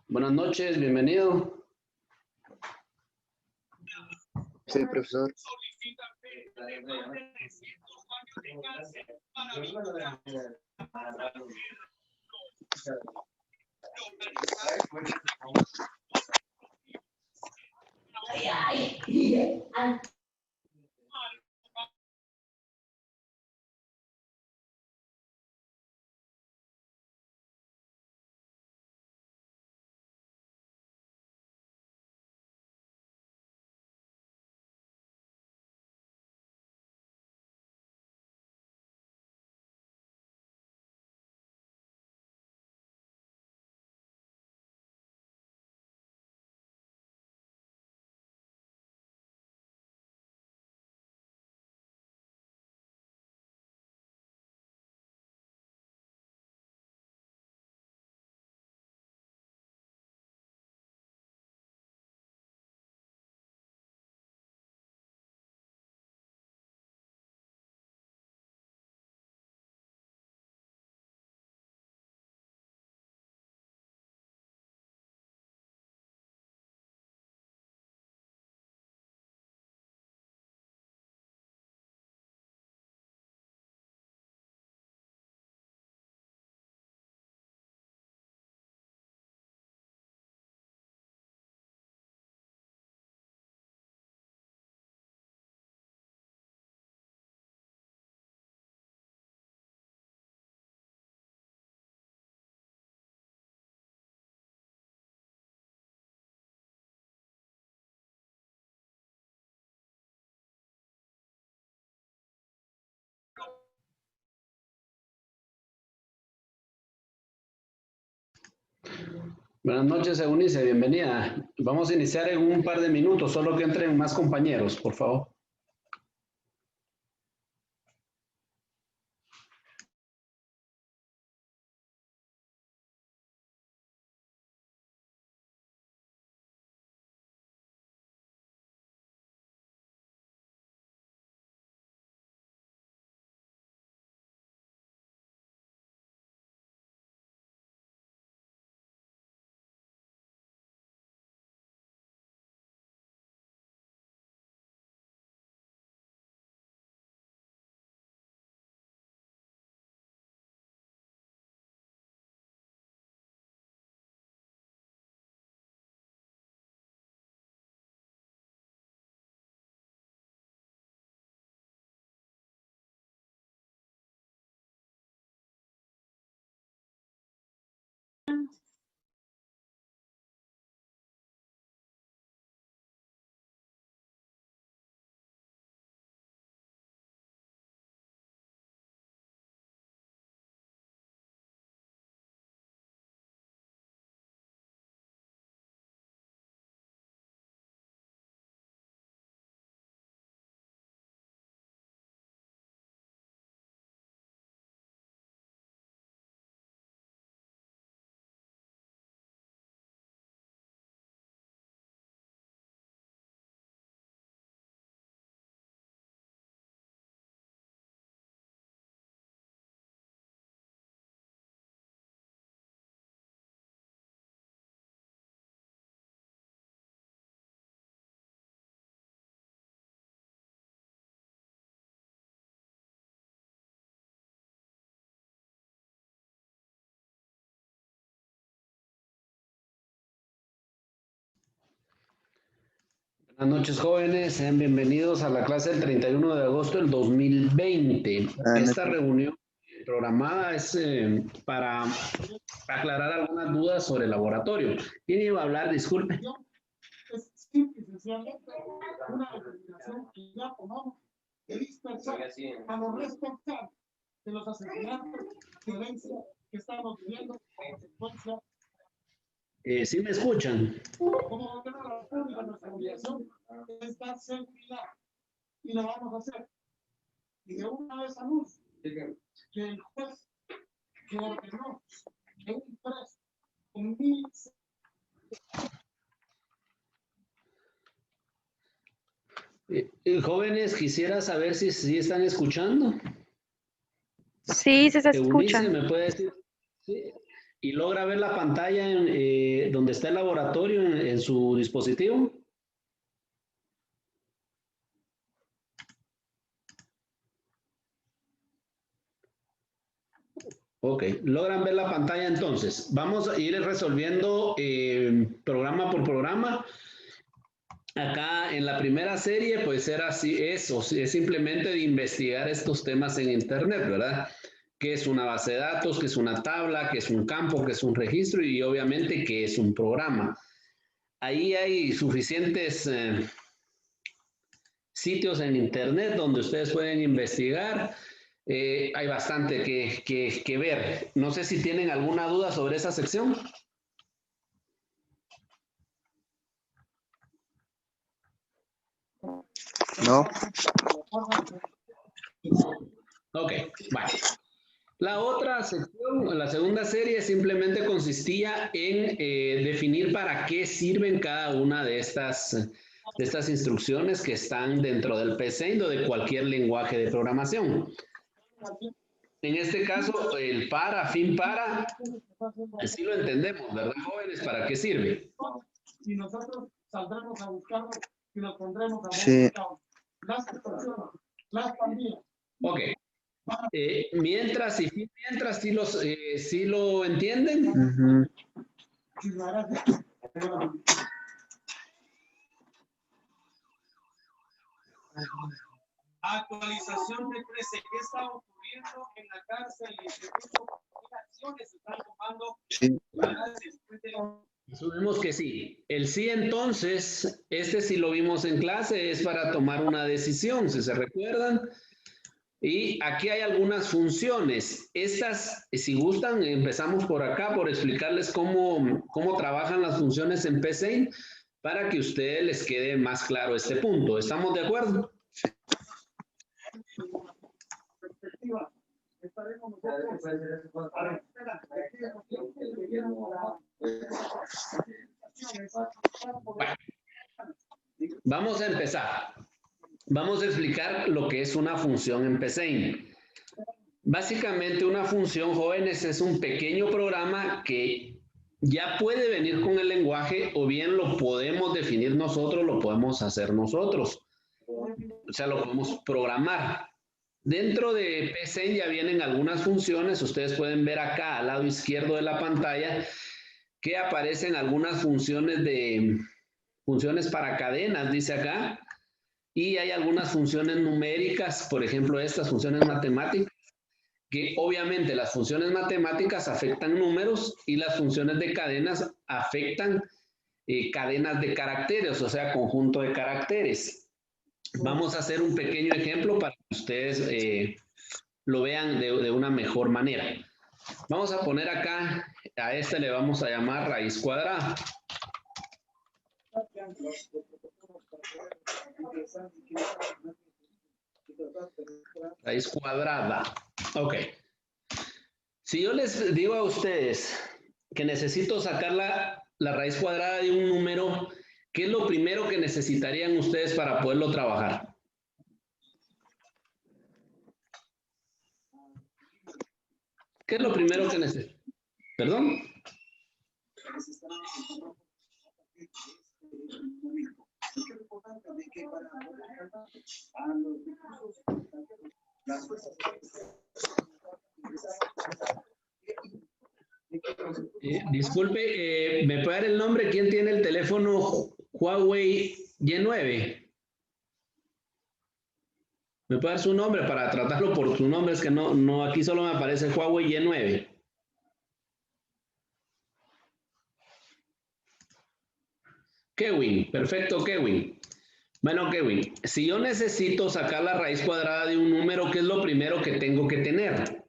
Buenas noches, bienvenido. Sí, profesor. Buenas noches, Eunice, bienvenida. Vamos a iniciar en un par de minutos, solo que entren más compañeros, por favor. Buenas noches, jóvenes. Sean bienvenidos a la clase del 31 de agosto del 2020. Esta reunión programada es para aclarar algunas dudas sobre el laboratorio. ¿Quién iba a hablar? Disculpe. Es simple y sencillamente una determinación que ya tomamos de dispersar a los responsables de los asesinatos, violencia que estamos viviendo como consecuencia. ¿Sí me escuchan? Como gobierno de la República, nuestra obligación es dar seguridad y lo vamos a hacer. Y de una vez anuncio que el juez que ordenó que un preso con 1.000 Jóvenes, quisiera saber si están escuchando. Sí, se escucha. Eunice, ¿me puede decir? Sí. ¿Y logra ver la pantalla en, donde está el laboratorio en su dispositivo? Ok, logran ver la pantalla entonces. Vamos a ir resolviendo programa por programa. Acá en la primera serie, pues era así, es simplemente de investigar estos temas en Internet, ¿verdad? ¿Qué es una base de datos? ¿Qué es una tabla? ¿Qué es un campo? ¿Qué es un registro? Y obviamente, ¿qué es un programa? Ahí hay suficientes sitios en Internet donde ustedes pueden investigar. Hay bastante que ver. No sé si tienen alguna duda sobre esa sección. No. Ok, bueno. La otra sección, la segunda serie, simplemente consistía en definir para qué sirven cada una de estas instrucciones que están dentro del PCInd o de cualquier lenguaje de programación. En este caso, el para, fin para, sí lo entendemos, ¿verdad, jóvenes? ¿Para qué sirve? Y nosotros saldremos a buscarlo y lo pondremos a Sí. las personas, las pandillas. Ok. Mientras sí lo entienden. Actualización de 13. ¿Qué está ocurriendo en la cárcel? ¿Qué acciones se están tomando? Sí. Asumimos que sí. El sí, entonces, este sí lo vimos en clase, es para tomar una decisión, si se recuerdan. Y aquí hay algunas funciones. Estas, si gustan, empezamos por acá, por explicarles cómo trabajan las funciones en PCInd para que a ustedes les quede más claro este punto. ¿Estamos de acuerdo? Bueno, vamos a empezar. Vamos a explicar lo que es una función en PCInd. Básicamente una función, jóvenes, es un pequeño programa que ya puede venir con el lenguaje o bien lo podemos definir nosotros, lo podemos hacer nosotros. O sea, lo podemos programar. Dentro de PCInd ya vienen algunas funciones. Ustedes pueden ver acá al lado izquierdo de la pantalla que aparecen algunas funciones para cadenas, dice acá. Y hay algunas funciones numéricas, por ejemplo, estas funciones matemáticas, que obviamente las funciones matemáticas afectan números y las funciones de cadenas afectan cadenas de caracteres, o sea, conjunto de caracteres. Vamos a hacer un pequeño ejemplo para que ustedes lo vean de una mejor manera. Vamos a poner acá, a este le vamos a llamar raíz cuadrada. Raíz cuadrada. Ok. Si yo les digo a ustedes que necesito sacar la raíz cuadrada de un número, ¿qué es lo primero que necesitarían ustedes para poderlo trabajar? ¿Qué es lo primero que necesitan? ¿Perdón? Disculpe, ¿me puede dar el nombre? ¿Quién tiene el teléfono Huawei Y9? ¿Me puede dar su nombre para tratarlo por su nombre? Es que no, aquí solo me aparece Huawei Y9. Kevin, perfecto, Kevin. Bueno, Kevin, si yo necesito sacar la raíz cuadrada de un número, ¿qué es lo primero que tengo que tener?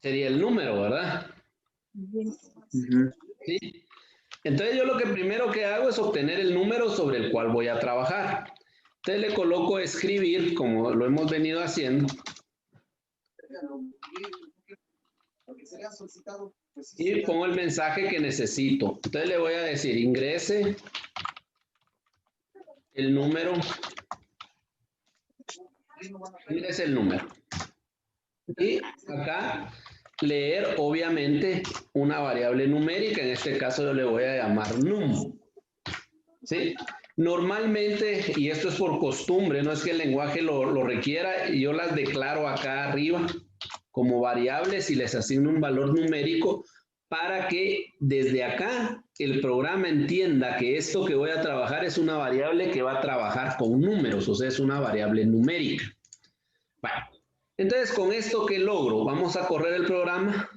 Sería el número, ¿verdad? ¿Sí? Entonces yo lo que primero que hago es obtener el número sobre el cual voy a trabajar. Entonces le coloco escribir, como lo hemos venido haciendo. Y pongo el mensaje que necesito. Entonces le voy a decir, ingrese el número. Ingrese el número. Y acá leer, obviamente, una variable numérica. En este caso yo le voy a llamar num. ¿Sí? Normalmente, y esto es por costumbre, no es que el lenguaje lo requiera, yo las declaro acá arriba como variables y les asigno un valor numérico para que desde acá el programa entienda que esto que voy a trabajar es una variable que va a trabajar con números, o sea, es una variable numérica. Bueno, entonces con esto, ¿qué logro? Vamos a correr el programa.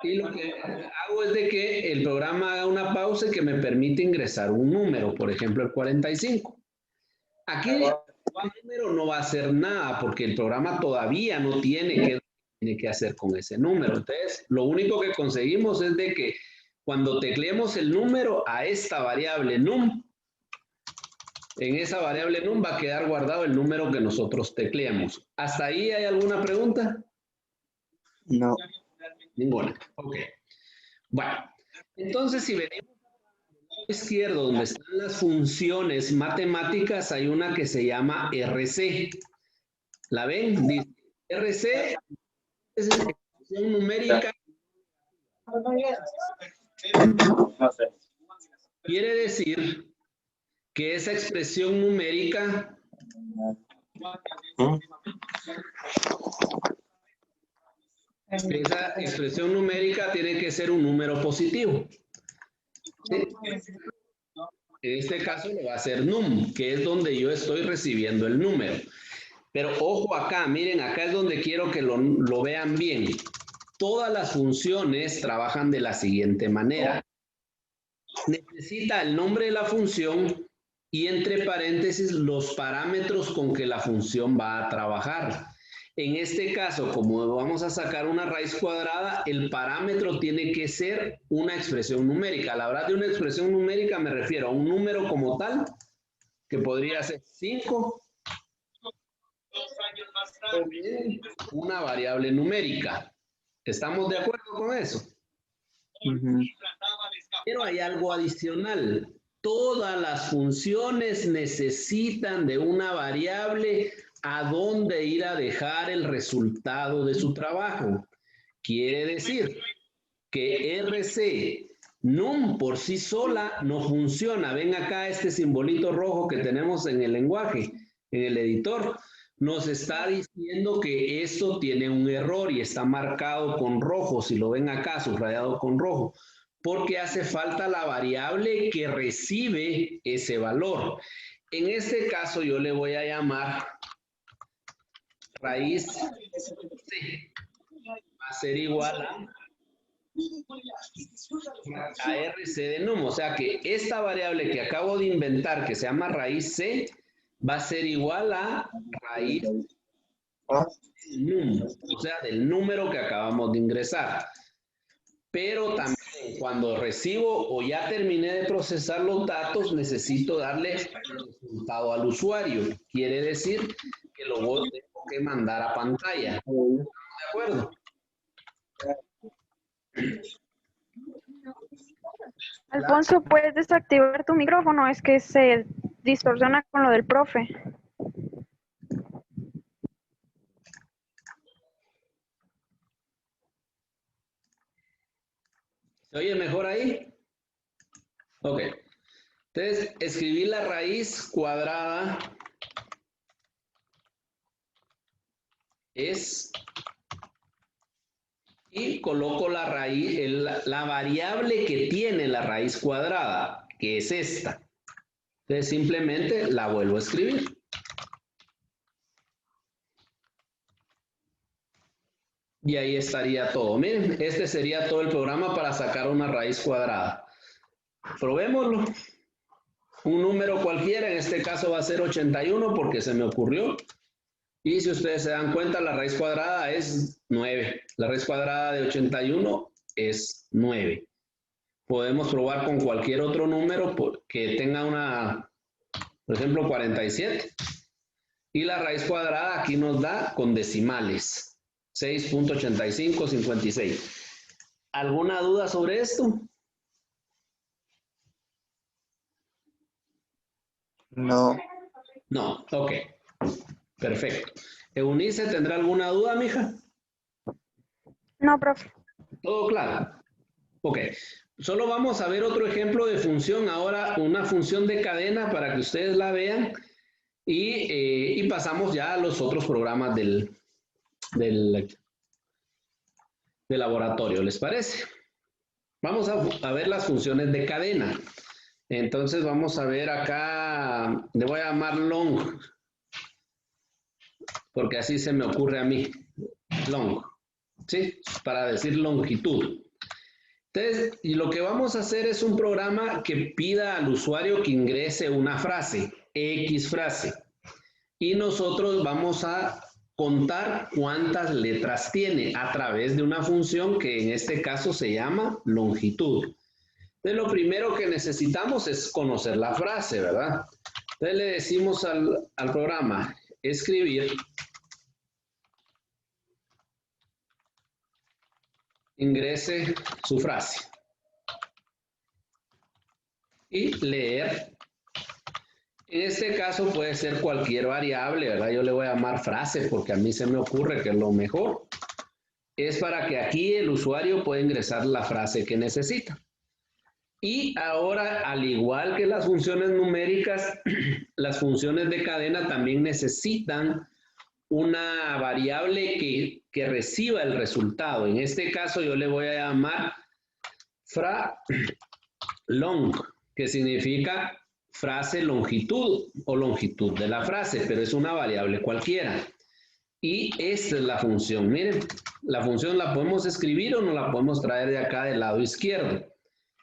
Y lo que hago es de que el programa haga una pausa y que me permite ingresar un número, por ejemplo, el 45. Aquí el número no va a hacer nada porque el programa todavía no tiene que hacer con ese número. Entonces, lo único que conseguimos es de que cuando tecleemos el número a esta variable num, en esa variable num va a quedar guardado el número que nosotros tecleamos. ¿Hasta ahí hay alguna pregunta? No. Ninguna. Ok. Bueno, entonces si venimos al lado izquierdo donde están las funciones matemáticas, hay una que se llama RC. ¿La ven? Dice RC es expresión numérica. Quiere decir que esa expresión numérica tiene que ser un número positivo. ¿Sí? En este caso lo va a ser num, que es donde yo estoy recibiendo el número. Pero ojo acá, miren, acá es donde quiero que lo vean bien. Todas las funciones trabajan de la siguiente manera. Necesita el nombre de la función y entre paréntesis los parámetros con que la función va a trabajar. En este caso, como vamos a sacar una raíz cuadrada, el parámetro tiene que ser una expresión numérica. A la hora de una expresión numérica me refiero a un número como tal, que podría ser 5, o bien una variable numérica. ¿Estamos de acuerdo con eso? Pero hay algo adicional. Todas las funciones necesitan de una variable a dónde ir a dejar el resultado de su trabajo. Quiere decir que RC num por sí sola no funciona. Ven acá este simbolito rojo que tenemos en el lenguaje, en el editor. nos está diciendo que esto tiene un error y está marcado con rojo, si lo ven acá, subrayado con rojo, porque hace falta la variable que recibe ese valor. En este caso yo le voy a llamar raíz C. Va a ser igual a RC de num. O sea que esta variable que acabo de inventar, que se llama raíz C, va a ser igual a raíz num, o sea, del número que acabamos de ingresar. Pero también cuando recibo o ya terminé de procesar los datos, necesito darle el resultado al usuario. Quiere decir que lo tengo que mandar a pantalla. ¿Estamos de acuerdo? Alfonso, ¿puedes desactivar tu micrófono? Es que se distorsiona con lo del profe. ¿Se oye mejor ahí? Ok. Entonces, escribí la raíz cuadrada es y coloco la raíz, la variable que tiene la raíz cuadrada, que es esta. Entonces, simplemente la vuelvo a escribir. Y ahí estaría todo. Miren, este sería todo el programa para sacar una raíz cuadrada. Probémoslo. Un número cualquiera, en este caso va a ser 81 porque se me ocurrió. Y si ustedes se dan cuenta, la raíz cuadrada es 9. La raíz cuadrada de 81 es 9. Podemos probar con cualquier otro número que tenga una, por ejemplo, 47. Y la raíz cuadrada aquí nos da con decimales. 6.8556. ¿Alguna duda sobre esto? No. No, ok. Perfecto. Eunice, ¿tendrá alguna duda, mija? No, profe. ¿Todo claro? Ok. Solo vamos a ver otro ejemplo de función. Ahora una función de cadena para que ustedes la vean. Y pasamos ya a los otros programas del laboratorio. ¿Les parece? Vamos a ver las funciones de cadena. Entonces vamos a ver acá, le voy a llamar long, porque así se me ocurre a mí, long, ¿sí? Para decir longitud. Entonces, y lo que vamos a hacer es un programa que pida al usuario que ingrese una frase, X frase, y nosotros vamos a contar cuántas letras tiene a través de una función que en este caso se llama longitud. Entonces, lo primero que necesitamos es conocer la frase, ¿verdad? Entonces, le decimos al programa, escribir, ingrese su frase. Y leer. En este caso puede ser cualquier variable, ¿verdad? Yo le voy a llamar frase porque a mí se me ocurre que es lo mejor. Es para que aquí el usuario pueda ingresar la frase que necesita. Y ahora, al igual que las funciones numéricas, las funciones de cadena también necesitan una variable que reciba el resultado. En este caso yo le voy a llamar long, que significa frase longitud o longitud de la frase, pero es una variable cualquiera. Y esta es la función. Miren, la función la podemos escribir o no la podemos traer de acá del lado izquierdo,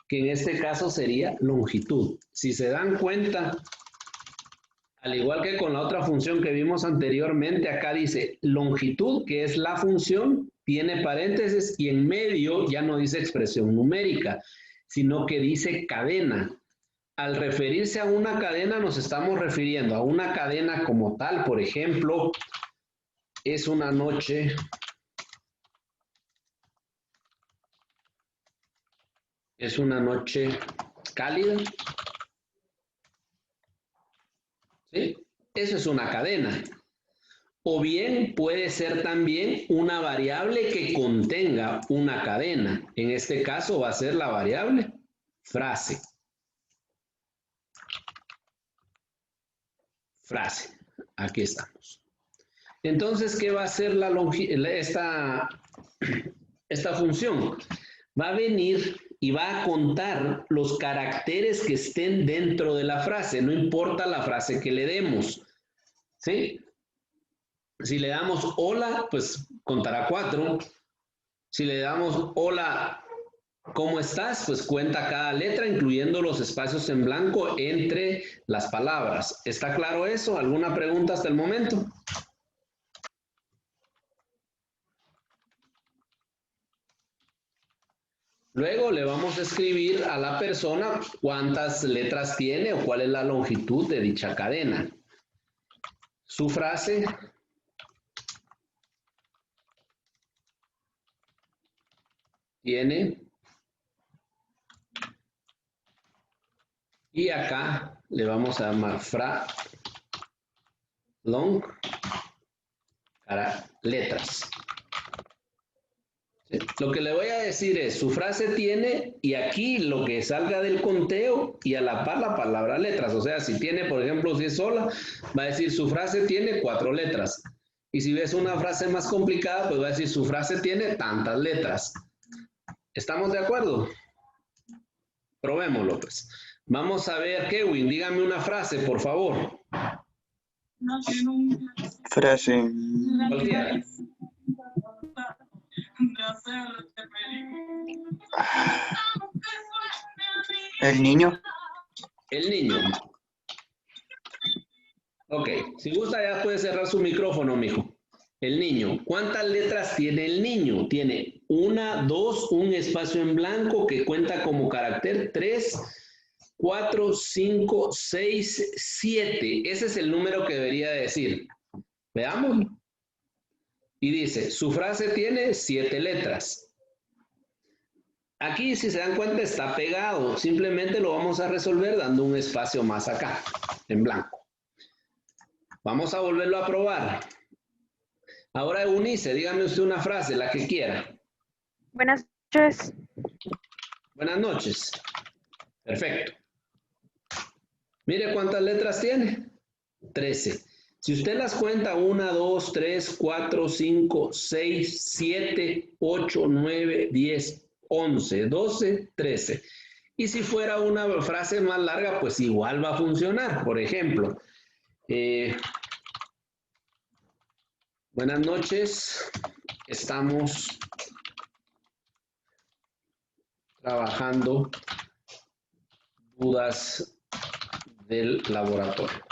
que en este caso sería longitud. Si se dan cuenta, al igual que con la otra función que vimos anteriormente, acá dice longitud, que es la función, tiene paréntesis y en medio ya no dice expresión numérica, sino que dice cadena. Al referirse a una cadena nos estamos refiriendo a una cadena como tal, por ejemplo, es una noche cálida. ¿Sí? Eso es una cadena. O bien puede ser también una variable que contenga una cadena. En este caso va a ser la variable frase. Frase. Aquí estamos. Entonces, ¿qué va a hacer esta función? Va a venir y va a contar los caracteres que estén dentro de la frase, no importa la frase que le demos, ¿sí? Si le damos hola, pues contará 4. Si le damos hola, ¿cómo estás? Pues cuenta cada letra, incluyendo los espacios en blanco entre las palabras. ¿Está claro eso? ¿Alguna pregunta hasta el momento? Luego le vamos a escribir a la persona cuántas letras tiene o cuál es la longitud de dicha cadena. Su frase tiene, y acá le vamos a llamar long para letras. ¿Sí? Lo que le voy a decir es, su frase tiene, y aquí lo que salga del conteo, y a la par la palabra letras. O sea, si tiene, por ejemplo, si es sola, va a decir, su frase tiene 4 letras. Y si ves una frase más complicada, pues va a decir, su frase tiene tantas letras. ¿Estamos de acuerdo? Probémoslo, pues. Vamos a ver, Kevin, dígame una frase, por favor. Frase. Cualquiera. El niño. El niño. Ok, si gusta ya puede cerrar su micrófono, mijo. El niño. ¿Cuántas letras tiene el niño? Tiene 1, 2, un espacio en blanco que cuenta como carácter 3, 4, 5, 6, 7. Ese es el número que debería decir. Veamos. Y dice, su frase tiene 7 letras. Aquí, si se dan cuenta, está pegado. Simplemente lo vamos a resolver dando un espacio más acá, en blanco. Vamos a volverlo a probar. Ahora, Eunice, dígame usted una frase, la que quiera. Buenas noches. Buenas noches. Perfecto. Mire cuántas letras tiene. 13. Si usted las cuenta, 1, 2, 3, 4, 5, 6, 7, 8, 9, 10, 11, 12, 13. Y si fuera una frase más larga, pues igual va a funcionar. Por ejemplo, buenas noches. Estamos trabajando dudas del laboratorio.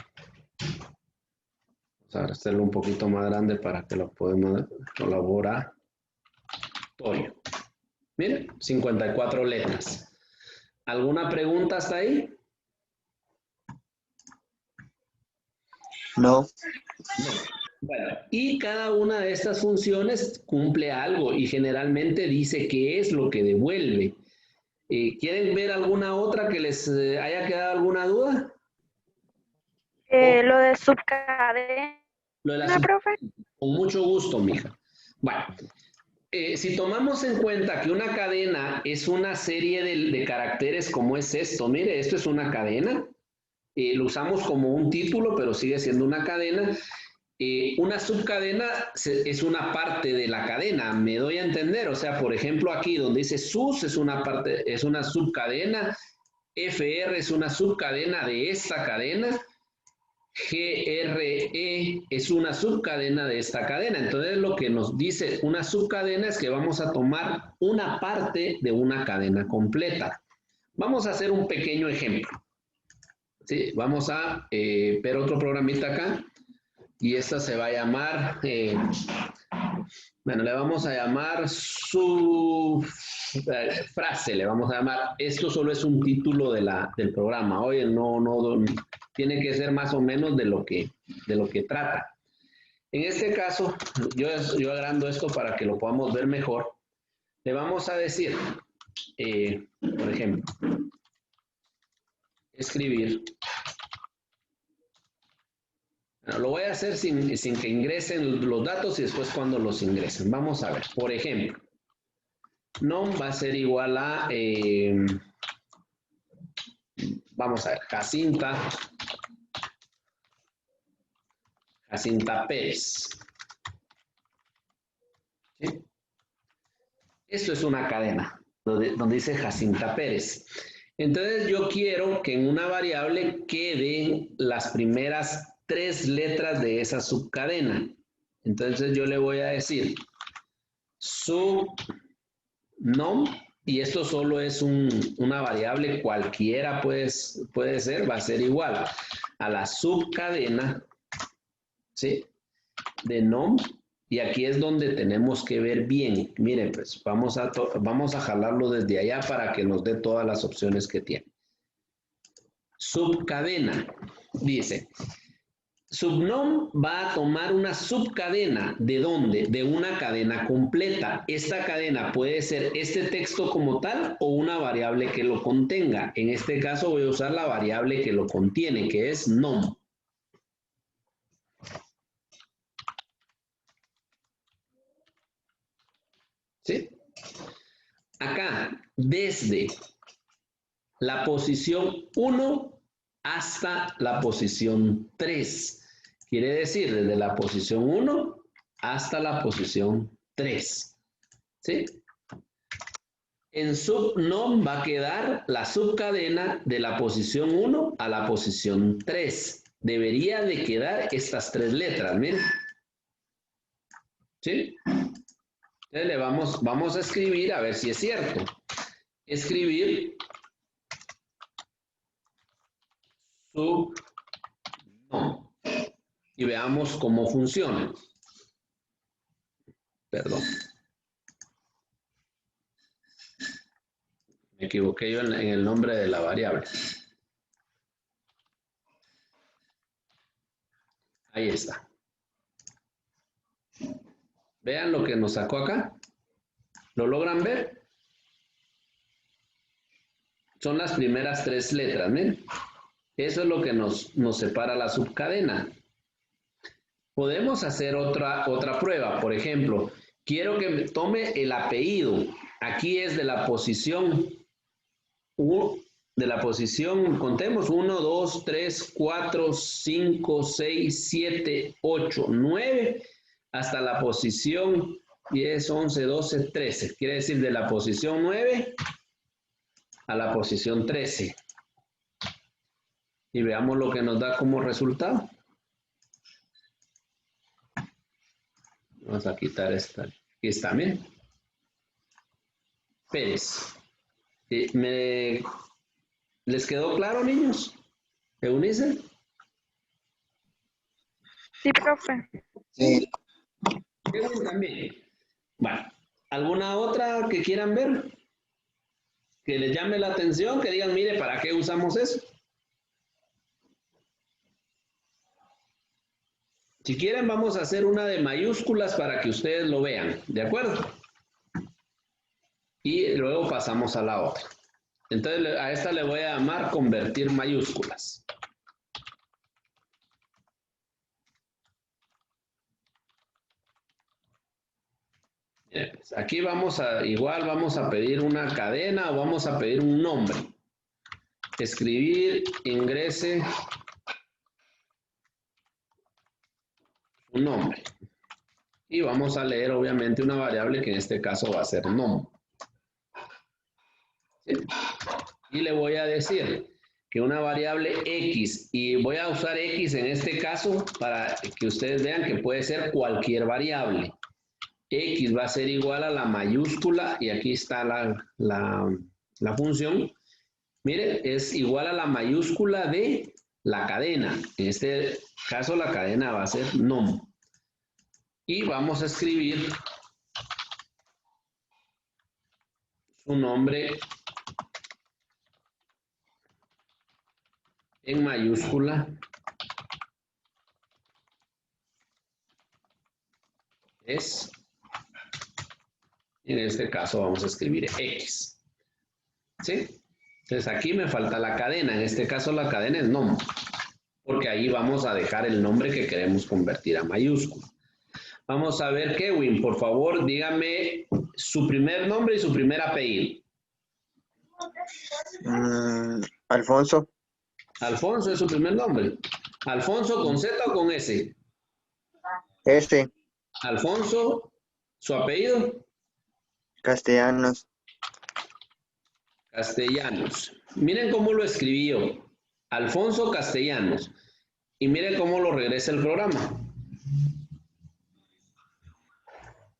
Vamos a hacerlo un poquito más grande para que lo podamos laboratorio. Miren, 54 letras. ¿Alguna pregunta hasta ahí? No. No. Bueno, y cada una de estas funciones cumple algo y generalmente dice qué es lo que devuelve. ¿Quieren ver alguna otra que les haya quedado alguna duda? Lo de subcadena, Lo de la profe. Con mucho gusto, mija. Bueno, si tomamos en cuenta que una cadena es una serie de caracteres como es esto, mire, esto es una cadena, lo usamos como un título, pero sigue siendo una cadena. Una subcadena es una parte de la cadena, me doy a entender. O sea, por ejemplo, aquí donde dice sus es una parte, es una subcadena, FR es una subcadena de esta cadena, GRE es una subcadena de esta cadena. Entonces, lo que nos dice una subcadena es que vamos a tomar una parte de una cadena completa. Vamos a hacer un pequeño ejemplo. ¿Sí? Vamos a ver otro programita acá. Y esta se va a llamar, bueno, le vamos a llamar su frase, le vamos a llamar, esto solo es un título del programa. Oye, no, tiene que ser más o menos de lo que trata. En este caso, yo agrando esto para que lo podamos ver mejor. Le vamos a decir, por ejemplo, escribir. Bueno, lo voy a hacer sin que ingresen los datos y después cuando los ingresen. Vamos a ver, por ejemplo, nom va a ser igual a, vamos a ver, Jacinta Pérez. Esto es una cadena, donde dice Jacinta Pérez. Entonces yo quiero que en una variable queden las primeras 3 letras de esa subcadena. Entonces yo le voy a decir subnom, y esto solo es una variable cualquiera puede ser, va a ser igual a la subcadena, ¿sí?, de nom. Y aquí es donde tenemos que ver bien. Miren, pues vamos a jalarlo desde allá para que nos dé todas las opciones que tiene. Subcadena. Dice, subnom va a tomar una subcadena. ¿De dónde? De una cadena completa. Esta cadena puede ser este texto como tal o una variable que lo contenga. En este caso voy a usar la variable que lo contiene, que es nom. ¿Sí? Acá, desde la posición 1 hasta la posición 3. Quiere decir, desde la posición 1 hasta la posición 3. ¿Sí? En subnom va a quedar la subcadena de la posición 1 a la posición 3. Debería de quedar estas 3 letras, miren. ¿Sí? Entonces vamos a escribir a ver si es cierto. Escribir subnom y veamos cómo funciona. Perdón. Me equivoqué yo en el nombre de la variable. Ahí está. Vean lo que nos sacó acá. ¿Lo logran ver? Son las primeras 3 letras, miren. Eso es lo que nos separa la subcadena. Podemos hacer otra prueba. Por ejemplo, quiero que me tome el apellido. Aquí es de la posición 1, contemos, 1, 2, 3, 4, 5, 6, 7, 8, 9, hasta la posición 10, 11, 12, 13. Quiere decir de la posición 9 a la posición 13. Y veamos lo que nos da como resultado. Vamos a quitar esta. Aquí está, miren. Pérez. ¿Les quedó claro, niños? ¿Eunice? Sí, profe. Sí. Kevin también. Bueno, ¿alguna otra que quieran ver? Que les llame la atención, que digan, mire, ¿para qué usamos eso? Si quieren, vamos a hacer una de mayúsculas para que ustedes lo vean, ¿de acuerdo? Y luego pasamos a la otra. Entonces, a esta le voy a llamar convertir mayúsculas. Bien, pues aquí vamos a pedir una cadena o vamos a pedir un nombre. Escribir, ingrese un nombre. Y vamos a leer, obviamente, una variable que en este caso va a ser nom. ¿Sí? Y le voy a decir que una variable X, y voy a usar X en este caso para que ustedes vean que puede ser cualquier variable. X va a ser igual a la mayúscula, y aquí está la función. Miren, es igual a la mayúscula de la cadena. En este caso la cadena va a ser nom. Y vamos a escribir su nombre en mayúscula. Es, en este caso vamos a escribir X. ¿Sí? Entonces aquí me falta la cadena. En este caso la cadena es nom, porque ahí vamos a dejar el nombre que queremos convertir a mayúscula. Vamos a ver, Kevin, por favor, dígame su primer nombre y su primer apellido. Alfonso. Alfonso es su primer nombre. ¿Alfonso con Z o con S? S. Alfonso, ¿su apellido? Castellanos. Castellanos. Miren cómo lo escribí yo. Alfonso Castellanos. Y miren cómo lo regresa el programa.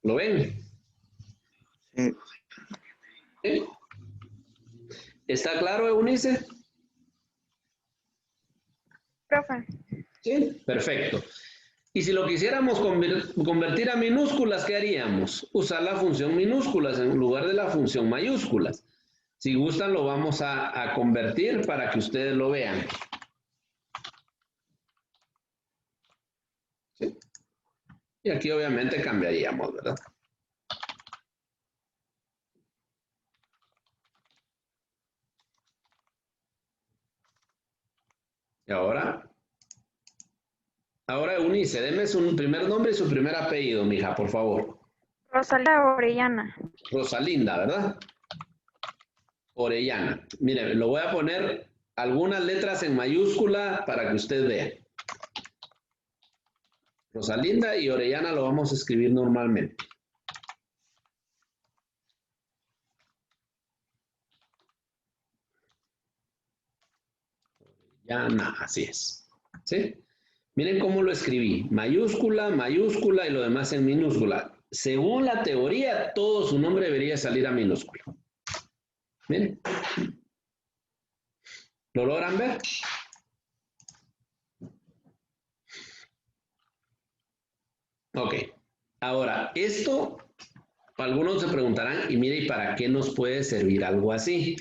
¿Lo ven? Sí. ¿Sí? ¿Está claro, Eunice? Profe. Sí, perfecto. Y si lo quisiéramos convertir a minúsculas, ¿qué haríamos? Usar la función minúsculas en lugar de la función mayúsculas. Si gustan, lo vamos a convertir para que ustedes lo vean. ¿Sí? Y aquí obviamente cambiaríamos, ¿verdad? Y ahora Eunice, deme su primer nombre y su primer apellido, mija, por favor. Rosalía Orellana. Rosalinda, ¿verdad? Orellana. Mire, lo voy a poner algunas letras en mayúscula para que usted vea. Rosalinda y Orellana lo vamos a escribir normalmente. Orellana, así es. ¿Sí? Miren cómo lo escribí. Mayúscula, mayúscula y lo demás en minúscula. Según la teoría, todo su nombre debería salir a minúscula. Miren. ¿Lo logran ver? Ok. Ahora, esto, algunos se preguntarán, y mire, ¿y para qué nos puede servir algo así?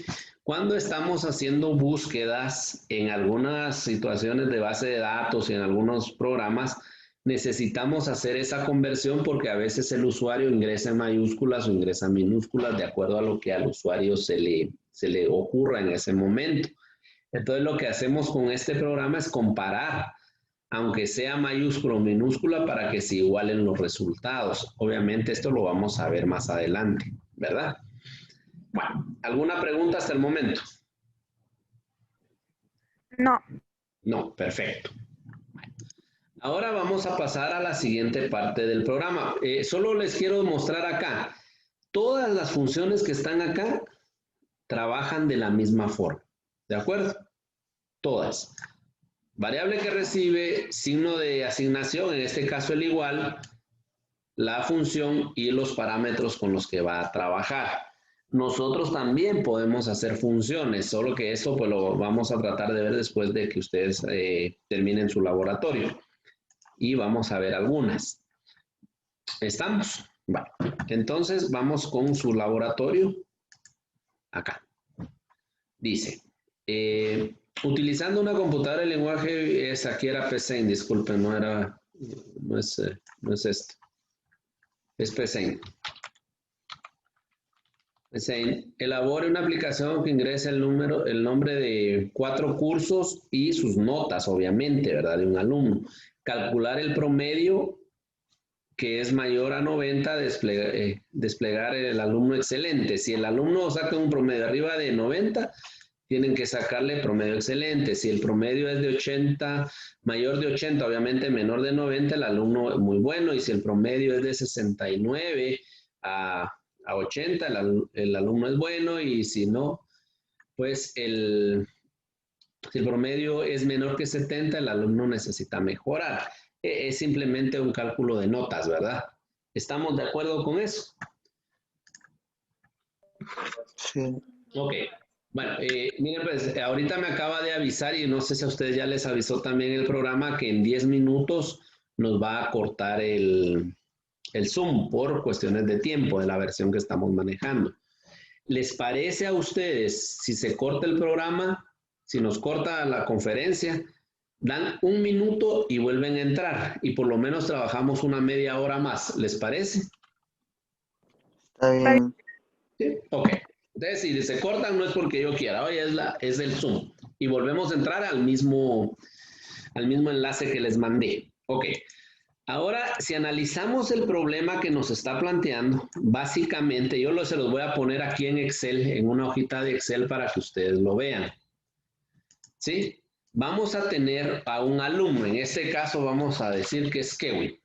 Cuando estamos haciendo búsquedas en algunas situaciones de base de datos y en algunos programas, necesitamos hacer esa conversión porque a veces el usuario ingresa en mayúsculas o ingresa en minúsculas de acuerdo a lo que al usuario se le ocurra en ese momento. Entonces, lo que hacemos con este programa es comparar, aunque sea mayúscula o minúscula, para que se igualen los resultados. Obviamente, esto lo vamos a ver más adelante, ¿verdad? Bueno, ¿alguna pregunta hasta el momento? No. No, perfecto. Ahora vamos a pasar a la siguiente parte del programa. Solo les quiero mostrar acá. Todas las funciones que están acá trabajan de la misma forma. ¿De acuerdo? Todas. Variable que recibe, signo de asignación, en este caso el igual, la función y los parámetros con los que va a trabajar. Nosotros también podemos hacer funciones, solo que esto pues lo vamos a tratar de ver después de que ustedes terminen su laboratorio. Y vamos a ver algunas. ¿Estamos? Bueno, entonces vamos con su laboratorio. Acá. Dice, utilizando una computadora de lenguaje, aquí era PCIN, disculpen, no es esto. Es PCIN. PCIN, elabore una aplicación que ingrese el nombre de 4 cursos y sus notas, obviamente, ¿verdad? De un alumno. Calcular el promedio que es mayor a 90, desplegar el alumno excelente. Si el alumno saca un promedio arriba de 90, tienen que sacarle promedio excelente. Si el promedio es de 80, mayor de 80, obviamente menor de 90, el alumno es muy bueno. Y si el promedio es de 69 a 80, el alumno es bueno. Y si no, pues si el promedio es menor que 70, el alumno necesita mejorar. Es simplemente un cálculo de notas, ¿verdad? ¿Estamos de acuerdo con eso? Sí. Ok. Bueno, miren, pues ahorita me acaba de avisar y no sé si a ustedes ya les avisó también el programa que en 10 minutos nos va a cortar el Zoom por cuestiones de tiempo de la versión que estamos manejando. ¿Les parece a ustedes si se corta el programa, si nos corta la conferencia, dan 1 minuto y vuelven a entrar y por lo menos trabajamos una media hora más? ¿Les parece? Está bien. ¿Sí? Ok. Entonces, si se cortan no es porque yo quiera, hoy es el Zoom. Y volvemos a entrar al mismo enlace que les mandé. Ok. Ahora, si analizamos el problema que nos está planteando, básicamente se los voy a poner aquí en Excel, en una hojita de Excel para que ustedes lo vean. ¿Sí? Vamos a tener a un alumno, en este caso vamos a decir que es Kevin.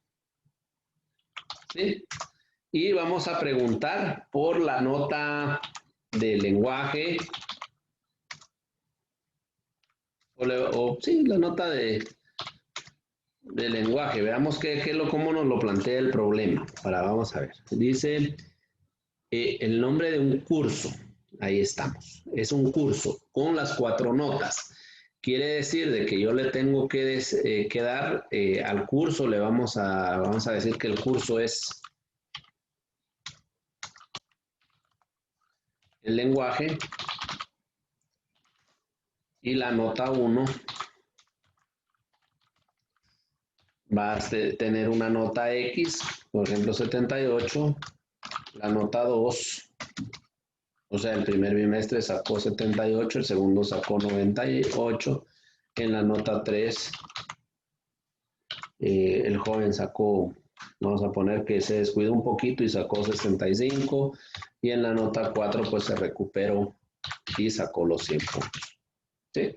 ¿Sí? Y vamos a preguntar por la nota de lenguaje, sí, la nota de lenguaje. Veamos cómo nos lo plantea el problema. Vamos a ver. Dice el nombre de un curso. Ahí estamos. Es un curso con las 4 notas. Quiere decir de que yo le tengo que dar al curso, vamos a decir que el curso es el lenguaje y la nota 1 va a tener una nota X, por ejemplo 78, la nota 2, o sea, el primer bimestre sacó 78, el segundo sacó 98, en la nota 3 el joven sacó, vamos a poner que se descuidó un poquito y sacó 65, y en la nota 4 pues se recuperó y sacó los 100 puntos. ¿Sí?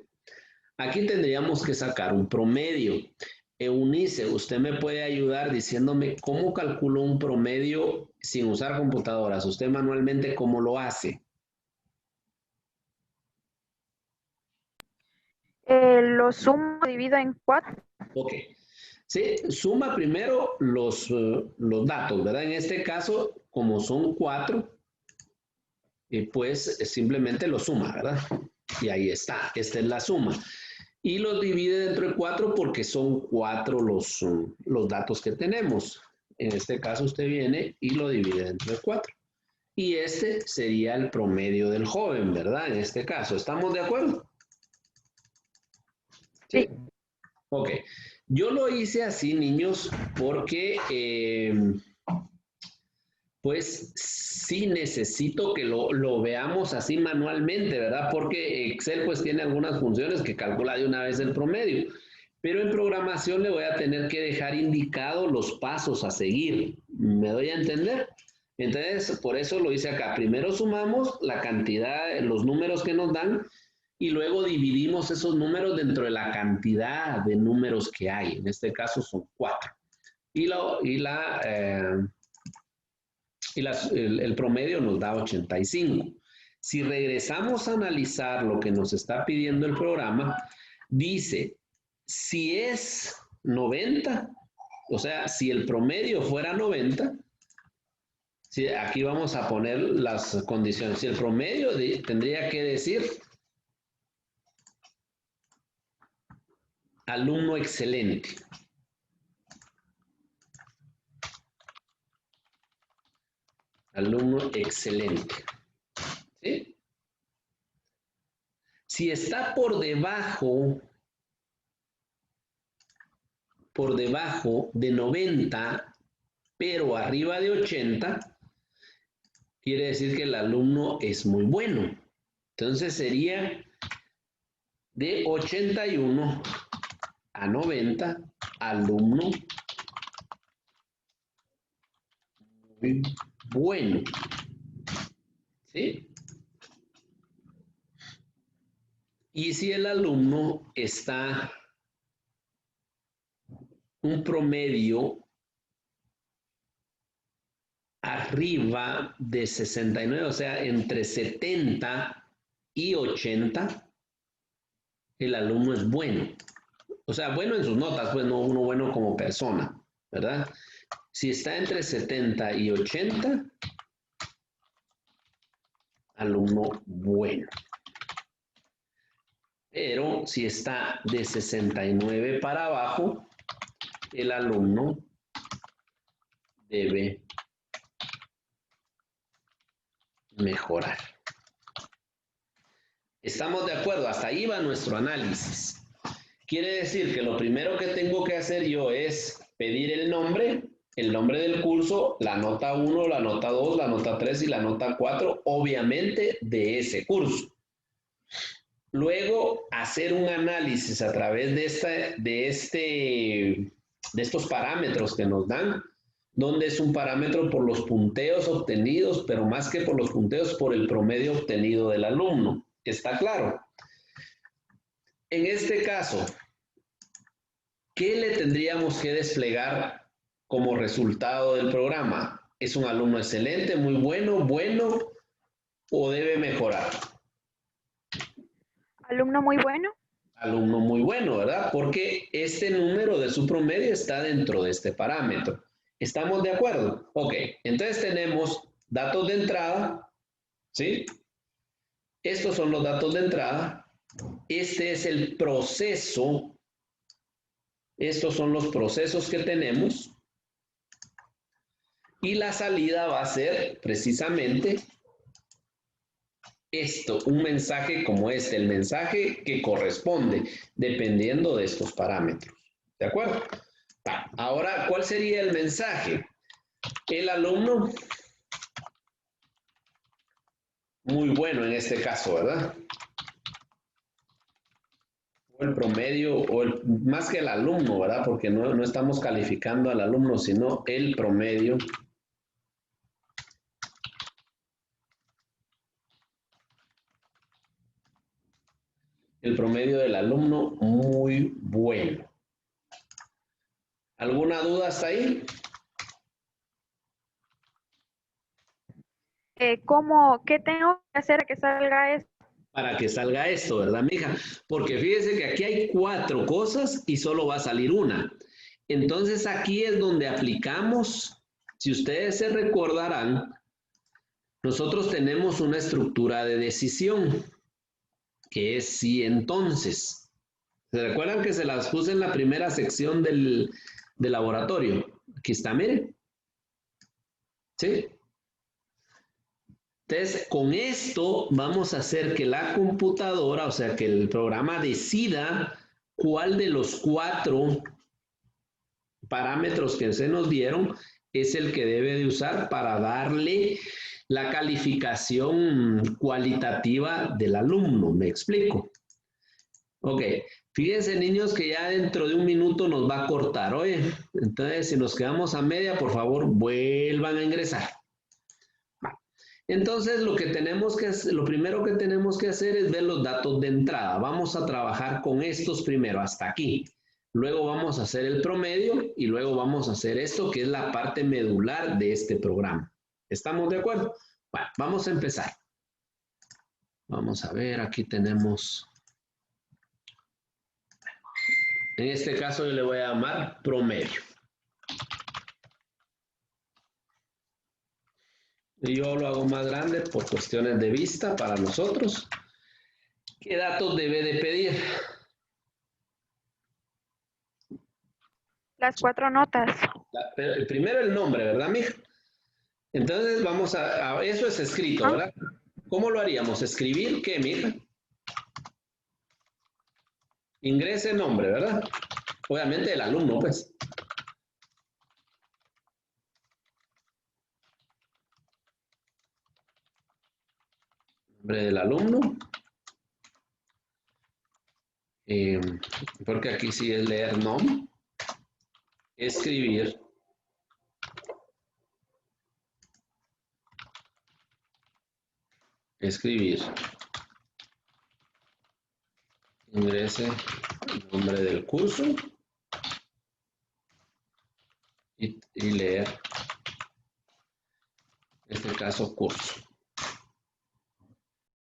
Aquí tendríamos que sacar un promedio. Eunice, usted me puede ayudar diciéndome cómo calculo un promedio sin usar computadoras. Usted manualmente, ¿cómo lo hace? Lo sumo, divido en 4. Ok. Sí, suma primero los datos, ¿verdad? En este caso, como son 4, pues simplemente lo suma, ¿verdad? Y ahí está, esta es la suma. Y los divide dentro de 4 porque son 4 los datos que tenemos. En este caso usted viene y lo divide dentro de 4. Y este sería el promedio del joven, ¿verdad? En este caso, ¿estamos de acuerdo? Sí. Ok. Yo lo hice así, niños, porque pues sí necesito que lo veamos así manualmente, ¿verdad? Porque Excel pues tiene algunas funciones que calcula de una vez el promedio. Pero en programación le voy a tener que dejar indicados los pasos a seguir. ¿Me doy a entender? Entonces, por eso lo hice acá. Primero sumamos la cantidad, los números que nos dan, y luego dividimos esos números dentro de la cantidad de números que hay. En este caso son 4. El promedio nos da 85. Si regresamos a analizar lo que nos está pidiendo el programa, dice, si es 90, o sea, si el promedio fuera 90, si aquí vamos a poner las condiciones. Si el promedio tendría que decir alumno excelente. Alumno excelente. ¿Sí? Si está por debajo de 90, pero arriba de 80, quiere decir que el alumno es muy bueno. Entonces sería de 81 a 90, alumno muy bueno. ¿Sí? Y si el alumno está un promedio arriba de 69, o sea, entre 70 y 80, el alumno es bueno. O sea, bueno en sus notas, pues no uno bueno como persona, ¿verdad? Si está entre 70 y 80, alumno bueno. Pero si está de 69 para abajo, el alumno debe mejorar. ¿Estamos de acuerdo? Hasta ahí va nuestro análisis. Quiere decir que lo primero que tengo que hacer yo es pedir el nombre del curso, la nota 1, la nota 2, la nota 3 y la nota 4, obviamente de ese curso. Luego, hacer un análisis a través de estos parámetros que nos dan, donde es un parámetro por los punteos obtenidos, pero más que por los punteos, por el promedio obtenido del alumno. ¿Está claro? En este caso, ¿qué le tendríamos que desplegar como resultado del programa? ¿Es un alumno excelente, muy bueno, bueno o debe mejorar? Alumno muy bueno. Alumno muy bueno, ¿verdad? Porque este número de su promedio está dentro de este parámetro. ¿Estamos de acuerdo? Ok, entonces tenemos datos de entrada, ¿sí? Estos son los datos de entrada. Este es el proceso. Estos son los procesos que tenemos. Y la salida va a ser precisamente esto, un mensaje como este, el mensaje que corresponde dependiendo de estos parámetros. ¿De acuerdo? Ahora, ¿cuál sería el mensaje? El alumno, muy bueno en este caso, ¿verdad? O el promedio, más que el alumno, ¿verdad? Porque no estamos calificando al alumno, sino el promedio. El promedio del alumno, muy bueno. ¿Alguna duda hasta ahí? ¿Qué tengo que hacer para que salga esto? Para que salga esto, ¿verdad, mija? Porque fíjese que aquí hay 4 cosas y solo va a salir una. Entonces aquí es donde aplicamos, si ustedes se recordarán, nosotros tenemos una estructura de decisión, que es sí, entonces. ¿Se recuerdan que se las puse en la primera sección del laboratorio? Aquí está, miren. ¿Sí? Entonces, con esto vamos a hacer que la computadora, o sea, que el programa decida cuál de los 4 parámetros que se nos dieron es el que debe de usar para darle la calificación cualitativa del alumno. ¿Me explico? Ok, fíjense niños que ya dentro de un minuto nos va a cortar, oye. Entonces, si nos quedamos a media, por favor, vuelvan a ingresar. Entonces, lo primero que tenemos que hacer es ver los datos de entrada. Vamos a trabajar con estos primero, hasta aquí. Luego vamos a hacer el promedio y luego vamos a hacer esto, que es la parte medular de este programa. ¿Estamos de acuerdo? Bueno, vamos a empezar. Vamos a ver, aquí tenemos... En este caso yo le voy a llamar promedio. Y yo lo hago más grande por cuestiones de vista para nosotros. ¿Qué datos debe de pedir? Las 4 notas. Primero el nombre, ¿verdad, mija? Entonces vamos eso es escrito, ¿verdad? ¿Cómo lo haríamos? ¿Escribir qué, mija? Ingrese nombre, ¿verdad? Obviamente el alumno, pues. Nombre del alumno. Porque aquí sí es leer nom. Escribir. Escribir. Ingrese el nombre del curso. Y leer. En este caso, curso.